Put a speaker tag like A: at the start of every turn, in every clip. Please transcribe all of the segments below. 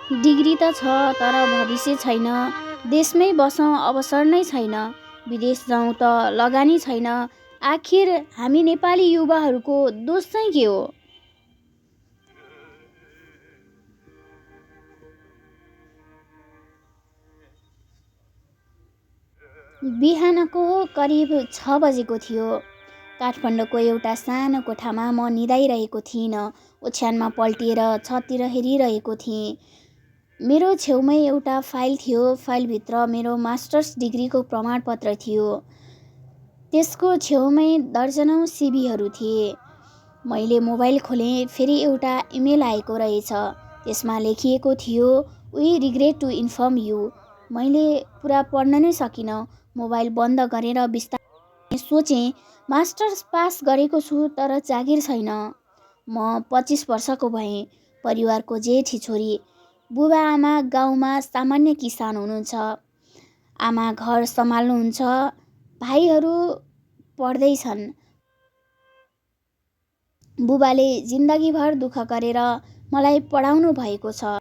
A: Degree त छ तर भविष्य छैन। देशमै बसौँ अवसर नै छैन। विदेश जाउँ त लगानी छैन। आखिर हामी नेपाली युवाहरूको दोष चाहिँ के हो? बिहानको करिब 6 बजेको थियो। काठमाडौँको एउटा सानो कोठामा म निदाइरहेको थिइनँ। ओछ्यानमा पल्टिएर छततिर हेरिरहेको थिएँ। मेरो छेउमै एउटा फाइल थियो। फाइलभित्र मेरो मास्टर्स डिग्रीको प्रमाणपत्र थियो। त्यसको छेउमै दर्जनौँ सिभीहरू थिए। मैले मोबाइल खोलेँ, फेरि एउटा इमेल आएको रहेछ। त्यसमा लेखिएको थियो, we regret to inform you. मैले पुरा पढ्न नै सकिनँ। मोबाइल बन्द गरेर बिस्तारै सोचेँ, मास्टर्स पास गरेको छु तर जागिर छैन। म 25 वर्षको भएँ, परिवारको जेठी छोरी। बुबा आमा गाउँमा सामान्य किसान हुनुहुन्छ। आमा घर सम्हाल्नुहुन्छ। भाइहरू पढ्दैछन्। बुबाले जिन्दगीभर दुःख गरेर मलाई पढाउनु भएको छ।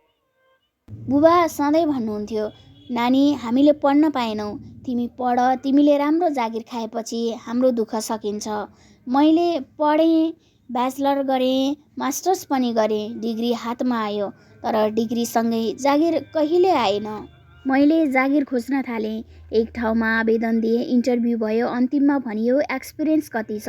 A: बुबा सधैँ भन्नुहुन्थ्यो, नानी हामीले पढ्न पाएनौँ, तिमी पढ, तिमीले राम्रो जागिर खाएपछि हाम्रो दुःख सकिन्छ। मैले पढेँ, ब्याचलर गरेँ, मास्टर्स पनि गरेँ, डिग्री हातमा आयो। तर डिग्रीसँगै जागिर कहिले आएन। मैले जागिर खोज्न थालेँ। एक ठाउँमा आवेदन दिएँ, इन्टरभ्यू भयो, अन्तिममा भनियो एक्सपिरियन्स कति छ।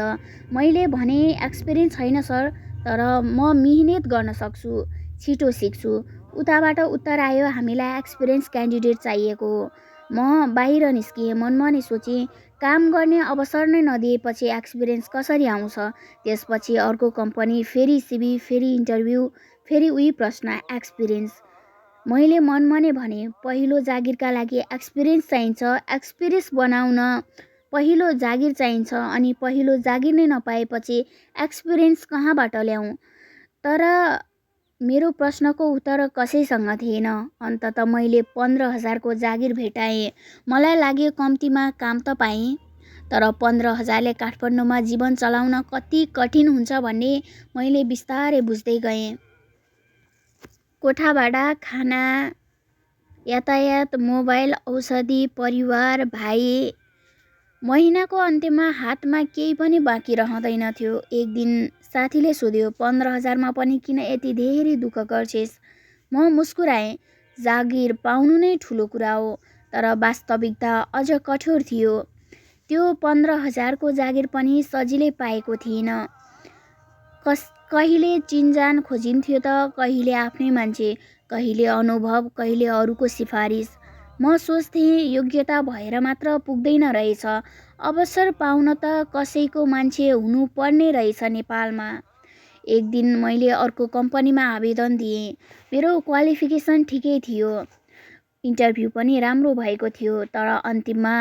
A: मैले भने एक्सपिरियन्स छैन सर, तर म मिहिनेत गर्न सक्छु, छिटो सिक्छु। उताबाट उत्तर आयो, हामीलाई एक्सपिरियन्स क्यान्डिडेट चाहिएको हो। म बाहिर निस्किएँ। मनमनै सोचेँ, काम गर्ने अवसर नै नदिएपछि एक्सपिरियन्स कसरी आउँछ। त्यसपछि अर्को कम्पनी, फेरि सिभी, फेरि इन्टरभ्यू, फेरि उही प्रश्न, एक्सपिरियन्स। मैले मनमनै भने, पहिलो जागिरका लागि एक्सपिरियन्स चाहिन्छ। एक्सपिरियन्स बनाउन पहिलो जागिर चाहिन्छ, अनि पहिलो जागिर नै नपाएपछि एक्सपिरियन्स कहाँबाट ल्याउँ? तर मेरो प्रश्नको उत्तर कसैसँग थिएन। अन्ततः मैले 15,000को जागिर भेटाएँ। मलाई लाग्यो कम्तीमा काम त पाएँ। तर 15,000ले काठमाडौँमा जीवन चलाउन कति कठिन हुन्छ भन्ने मैले बिस्तारै बुझ्दै गएँ। कोठा भाडा, खाना, यातायात, मोबाइल, औषधि, परिवार, भाइ। महिनाको अन्त्यमा हातमा केही पनि बाँकी रहँदैनथ्यो। एक दिन साथीले सोध्यो, 15,000मा पनि किन यति धेरै दुःख गर्छेस्? म मुस्कुराएँ। जागिर पाउनु नै ठुलो कुरा हो। तर वास्तविकता अझ कठोर थियो। त्यो 15,000को जागिर पनि सजिलै पाएको थिइनँ। कहिले चिनजान खोजिन्थ्यो त, कहिले आफ्नै मान्छे, कहिले अनुभव, कहिले अरूको सिफारिस। म सोच्थेँ, योग्यता भएर मात्र पुग्दैन रहेछ। अवसर पाउन त कसैको मान्छे हुनुपर्ने रहेछ नेपालमा। एक दिन मैले अर्को कम्पनीमा आवेदन दिएँ। मेरो क्वालिफिकेसन ठिकै थियो। इन्टरभ्यू पनि राम्रो भएको थियो। तर अन्तिममा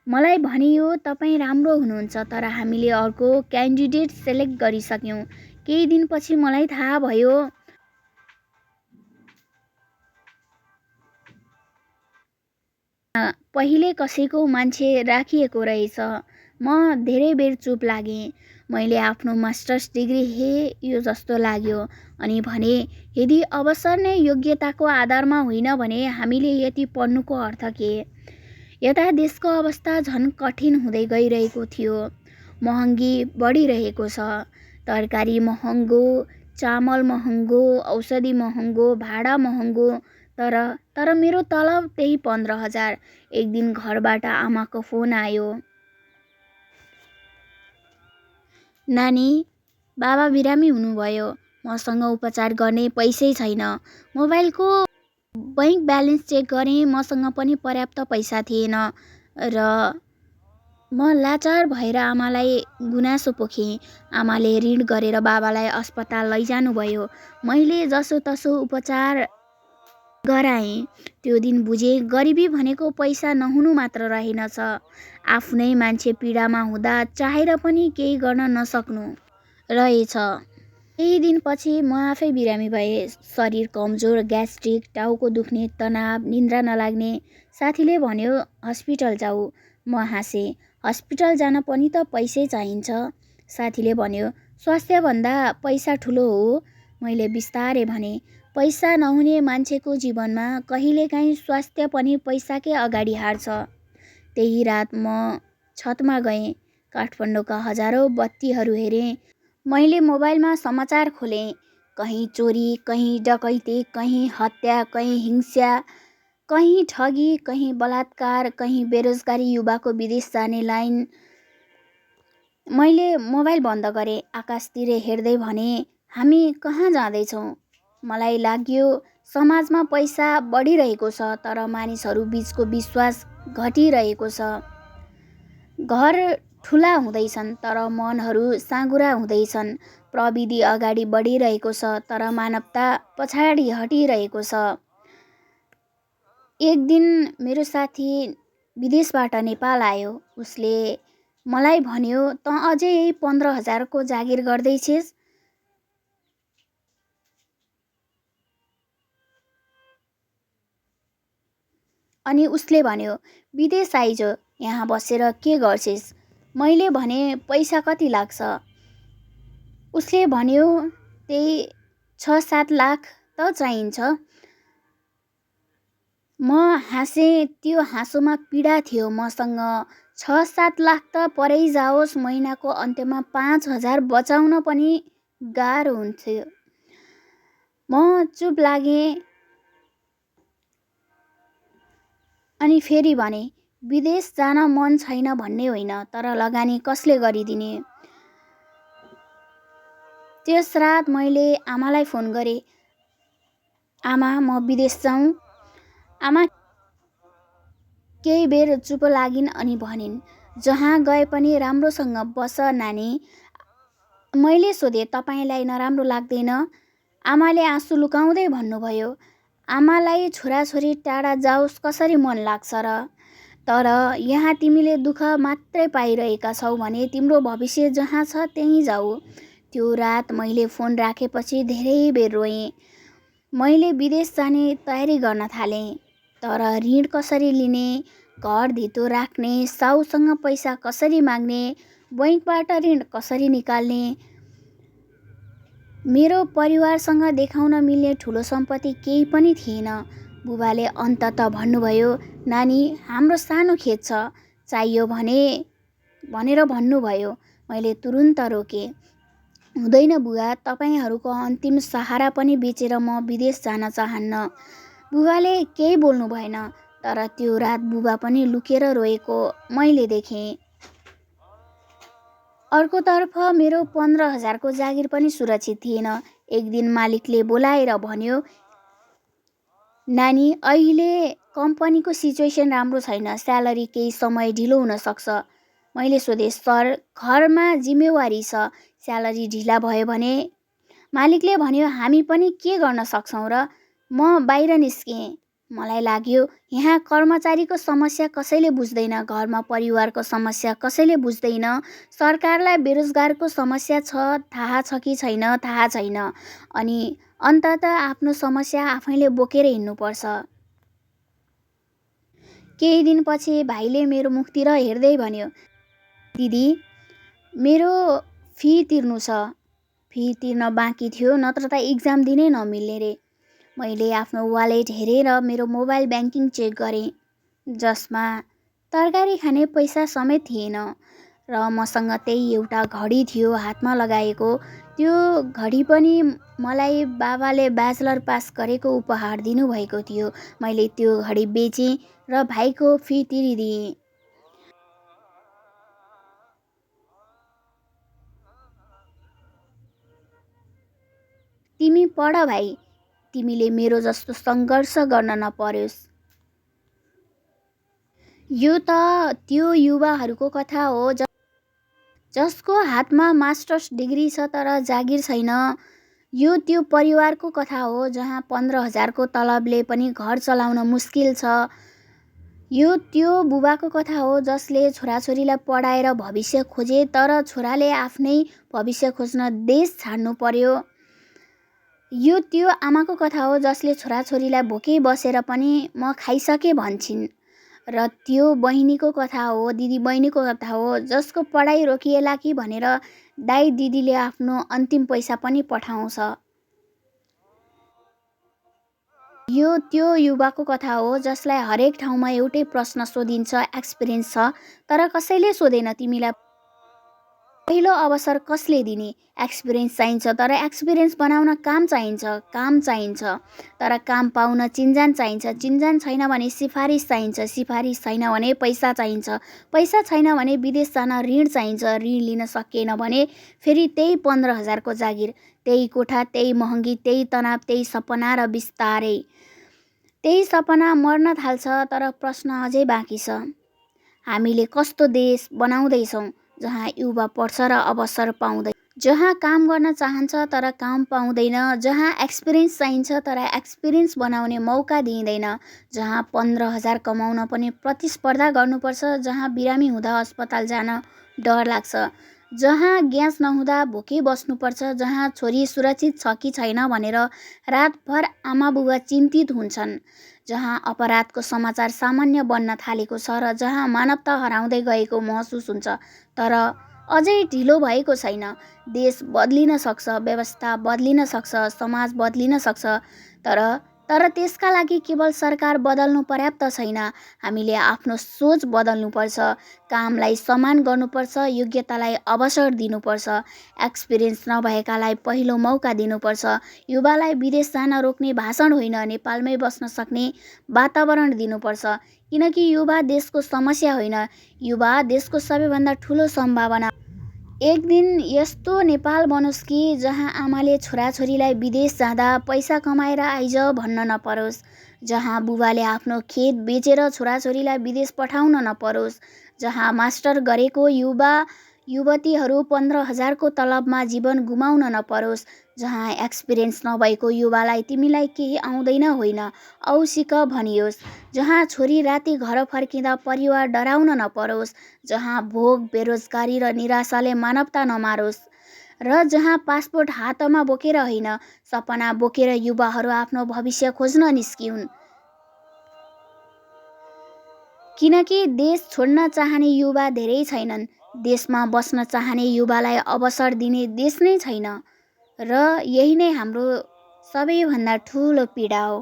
A: मलाई भनियो, तपाईँ राम्रो हुनुहुन्छ, तर हामीले अर्को क्यान्डिडेट सेलेक्ट गरिसक्यौँ। केही दिनपछि मलाई थाहा भयो, पहिले कसैको मान्छे राखिएको रहेछ। म धेरै बेर चुप लागेँ। मैले आफ्नो मास्टर्स डिग्री यो जस्तो लाग्यो अनि भने, यदि अवसर नै योग्यताको आधारमा होइन भने हामीले यति पढ्नुको अर्थ के? यता देशको अवस्था झन् कठिन हुँदै गइरहेको थियो। महँगी बढिरहेको छ। तरकारी महँगो, चामल महँगो, औषधि महँगो, भाडा महँगो। तर मेरो तलब त्यही 15,000। एक दिन घरबाट आमाको फोन आयो, नानी, बाबा बिरामी हुनुभयो। मसँग उपचार गर्ने पैसै छैन। मोबाइलको बैंक ब्यालेन्स चेक गरेँ, मसँग पनि पर्याप्त पैसा थिएन र म लाचार भएर आमालाई गुनासो पोखेँ। आमाले ऋण गरेर बाबालाई अस्पताल लैजानुभयो। मैले जसोतसो उपचार गराएँ। त्यो दिन बुझेँ, गरिबी भनेको पैसा नहुनु मात्र रहेनछ, आफ्नै मान्छे पीडामा हुँदा चाहेर पनि केही गर्न नसक्नु रहेछ। केही दिनपछि म आफै बिरामी भएँ। शरीर कमजोर, ग्यास्ट्रिक, टाउको दुख्ने, तनाव, निन्द्रा नलाग्ने। साथीले भन्यो, हस्पिटल जाऊ। म हाँसेँ, हस्पिटल जान पनि त पैसै चाहिन्छ। साथीले भन्यो, स्वास्थ्यभन्दा पैसा ठुलो हो? मैले बिस्तारै भने, पैसा नहुने मान्छेको जीवनमा कहिलेकाहीँ स्वास्थ्य पनि पैसाकै अगाडि हार्छ। त्यही रात म छतमा गएँ, काठमाडौँका हजारौँ बत्तीहरू हेरेँ। मैले मोबाइलमा समाचार खोलेँ। कहीँ चोरी, कहीँ डकैती, कहीँ हत्या, कहीँ हिंसा, कहीँ ठगी, कहीँ बलात्कार, कहीँ बेरोजगारी युवाको विदेश जाने लाइन। मैले मोबाइल बन्द गरेँ, आकाशतिर हेर्दै भने, हामी कहाँ जाँदैछौँ? मलाई लाग्यो समाजमा पैसा बढिरहेको छ, तर मानिसहरू बीचको विश्वास घटिरहेको छ। घर ठुला हुँदैछन्, तर मनहरू साँघुरा हुँदैछन्। प्रविधि अगाडि बढिरहेको छ, तर मानवता पछाडि हटिरहेको छ। एक दिन मेरो साथी विदेशबाट नेपाल आयो। उसले मलाई भन्यो, "तँ अझै 15,000को जागिर गर्दैछेस्?" अनि उसले भन्यो, "विदेश आइज, यहाँ बसेर के गर्छेस्?" मैले भने, "पैसा कति लाग्छ?" उसले भन्यो, "त्यही 6-7 लाख त चाहिन्छ।" म हाँसेँ। त्यो हाँसोमा पीडा थियो। मसँग 6-7 लाख त परै जाओस्, महिनाको अन्त्यमा 5,000 बचाउन पनि गाह्रो हुन्थ्यो। म चुप लागेँ अनि फेरि भने, "विदेश जान मन छैन भन्ने होइन, तर लगानी कसले गरिदिने?" त्यस रात मैले आमालाई फोन गरेँ, "आमा, म विदेश जाउँ?" आमा केही बेर चुप लागिन् अनि भनिन्, "जहाँ गए पनि राम्रोसँग बस नानी।" मैले सोधेँ, "तपाईलाई नराम्रो लाग्दैन?" आमाले आँसु लुकाउँदै भन्नुभयो, "आमालाई छोराछोरी टाढा जाओस् कसरी मन लाग्छ र? तर यहाँ तिमीले दुःख मात्रै पाइरहेका छौ भने तिम्रो भविष्य जहाँ छ त्यहीँ जाऊ।" त्यो रात मैले फोन राखेपछि धेरै बेर रोएँ। मैले विदेश जाने तयारी गर्न थालेँ, तर ऋण कसरी लिने, घर धितो राख्ने, साउसँग पैसा कसरी माग्ने, बैंकबाट ऋण कसरी निकाल्ने। मेरो परिवारसँग देखाउन मिल्ने ठुलो सम्पत्ति केही पनि थिएन। बुबाले अन्ततः भन्नुभयो, "नानी, हाम्रो सानो खेत छ, चाहियो भनेर भन्नुभयो।" मैले तुरुन्त रोकेँ, "हुँदैन बुबा, तपाईहरूको अन्तिम सहारा पनि बेचेर म विदेश जान चाहन्न।" बुबाले केही बोल्नु भएन, तर त्यो रात बुबा पनि लुकेर रोएको मैले देखेँ। अर्कोतर्फ मेरो 15,000को जागिर पनि सुरक्षित थिएन। एक दिन मालिकले बोलाएर भन्यो, "नानी, अहिले कम्पनीको सिचुएसन राम्रो छैन, स्यालेरी केही समय ढिलो हुन सक्छ।" मैले सोधेँ, "सर, घरमा जिम्मेवारी छ, स्यालेरी ढिला भयो भने?" मालिकले भन्यो, "हामी पनि के गर्न सक्छौँ र?" म बाहिर निस्केँ। मलाई लाग्यो, यहाँ कर्मचारीको समस्या कसैले बुझ्दैन, घरमा परिवारको समस्या कसैले बुझ्दैन, सरकारलाई बेरोजगारको समस्या छ थाहा छ कि छैन थाहा छैन, अनि अन्ततः आफ्नो समस्या आफैले बोकेर हिँड्नुपर्छ। केही दिनपछि भाइले मेरो मुखतिर हेर्दै भन्यो, "दिदी, मेरो फी तिर्नु छ।" फी तिर्न बाँकी थियो, नत्र त इक्जाम दिनै नमिल्ने रे। मैले आफ्नो वालेट हेरेर मेरो मोबाइल ब्याङ्किङ चेक गरेँ, जसमा तरकारी खाने पैसा समेत थिएन, र मसँग त्यही एउटा घडी थियो हातमा लगाएको। त्यो घडी पनि मलाई बाबाले ब्याचलर पास गरेको उपहार दिनुभएको थियो। मैले त्यो घडी बेचेँ र भाइको फी तिरिदिएँ। तिमी पढ भाइ, तिमीले मेरो जस्तो सङ्घर्ष गर्न नपरोस्। यो त त्यो युवाहरूको कथा हो जसको हातमा मास्टर्स डिग्री छ तर जागिर छैन। यो त्यो परिवारको कथा हो जहाँ 15,000को तलबले पनि घर चलाउन मुस्किल छ। यो त्यो बुबाको कथा हो जसले छोराछोरीलाई पढाएर भविष्य खोजे, तर छोराले आफ्नै भविष्य खोज्न देश छाड्नु पर्यो। यो त्यो आमाको कथा हो जसले छोराछोरीलाई भोकै बसेर पनि म खाइसके भन्छन्। र त्यो बहिनीको कथा हो, दिदी बहिनीको कथा हो, जसको पढाइ रोकिएला कि भनेर दाइ दिदीले आफ्नो अन्तिम पैसा पनि पठाउँछ। यो त्यो युवाको कथा हो जसलाई हरेक ठाउँमा एउटै प्रश्न सोधिन्छ, एक्सपिरियन्स छ, तर कसैले सोधेन तिमीलाई पहिलो अवसर कसले दिने? एक्सपिरियन्स चाहिन्छ, तर एक्सपिरियन्स बनाउन काम चाहिन्छ, काम चाहिन्छ, तर काम पाउन चिन्जान चाहिन्छ, चिन्जान छैन भने सिफारिस चाहिन्छ, सिफारिस छैन भने पैसा चाहिन्छ, पैसा छैन भने विदेश जान ऋण चाहिन्छ, ऋण लिन सकिएन भने फेरि त्यही 15,000को जागिर, त्यही कोठा, त्यही महँगी, त्यही तनाव, त्यही सपना र बिस्तारै त्यही सपना मर्न थाल्छ। तर प्रश्न अझै बाँकी छ, हामीले कस्तो देश बनाउँदैछौँ जहाँ युवा पढ्छ र अवसर पाउँदैन, जहाँ काम गर्न चाहन्छ तर काम पाउँदैन, जहाँ एक्सपिरियन्स चाहिन्छ तर एक्सपिरियन्स बनाउने मौका दिइँदैन, जहाँ 15,000 कमाउन पनि प्रतिस्पर्धा गर्नुपर्छ, जहाँ बिरामी हुँदा अस्पताल जान डर लाग्छ, जहाँ ग्यास नहुँदा भोकै बस्नुपर्छ, जहाँ छोरी सुरक्षित छ कि छैन भनेर रातभर आमाबुबा चिन्तित हुन्छन्, जहाँ अपराधको समाचार सामान्य बन्न थालेको छ र जहाँ मानवता हराउँदै गएको महसुस हुन्छ तर अझै ढिलो भएको छैन। देश बदलिन सक्छ, व्यवस्था बदलिन सक्छ, समाज बदलिन सक्छ, तर त्यसका लागि केवल सरकार बदल्नु पर्याप्त छैन। हामीले आफ्नो सोच बदल्नुपर्छ, कामलाई सम्मान गर्नुपर्छ, योग्यतालाई अवसर दिनुपर्छ, एक्सपिरियन्स नभएकालाई पहिलो मौका दिनुपर्छ, युवालाई विदेश जान रोक्ने भाषण होइन, नेपालमै बस्न सक्ने वातावरण दिनुपर्छ, किनकि युवा देशको समस्या होइन, युवा देशको सबैभन्दा ठुलो सम्भावना। एक दिन यस्तो नेपाल बनोस् कि जहाँ आमाले छोराछोरीलाई विदेश जाँदा पैसा कमाएर आइज भन्न नपरोस्, जहाँ बुबाले आफ्नो खेत बेचेर छोराछोरीलाई विदेश पठाउन नपरोस्, जहाँ मास्टर गरेको युवा युवतीहरू 15,000को तलबमा जीवन गुमाउन नपरोस्, जहाँ एक्सपिरियन्स नभएको युवालाई तिमीलाई केही आउँदैन होइन औ सिक भनियोस्, जहाँ छोरी राति घर फर्किँदा परिवार डराउन नपरोस्, जहाँ भोग, बेरोजगारी र निराशाले मानवता नमारोस्, र जहाँ पासपोर्ट हातमा बोकेर होइन सपना बोकेर युवाहरू आफ्नो भविष्य खोज्न निस्किउन्। किनकि देश छोड्न चाहने युवा धेरै छैनन्, देशमा बस्न चाहने युवालाई अवसर दिने देश नै छैन, र यही नै हाम्रो सबैभन्दा ठुलो पीडा हो।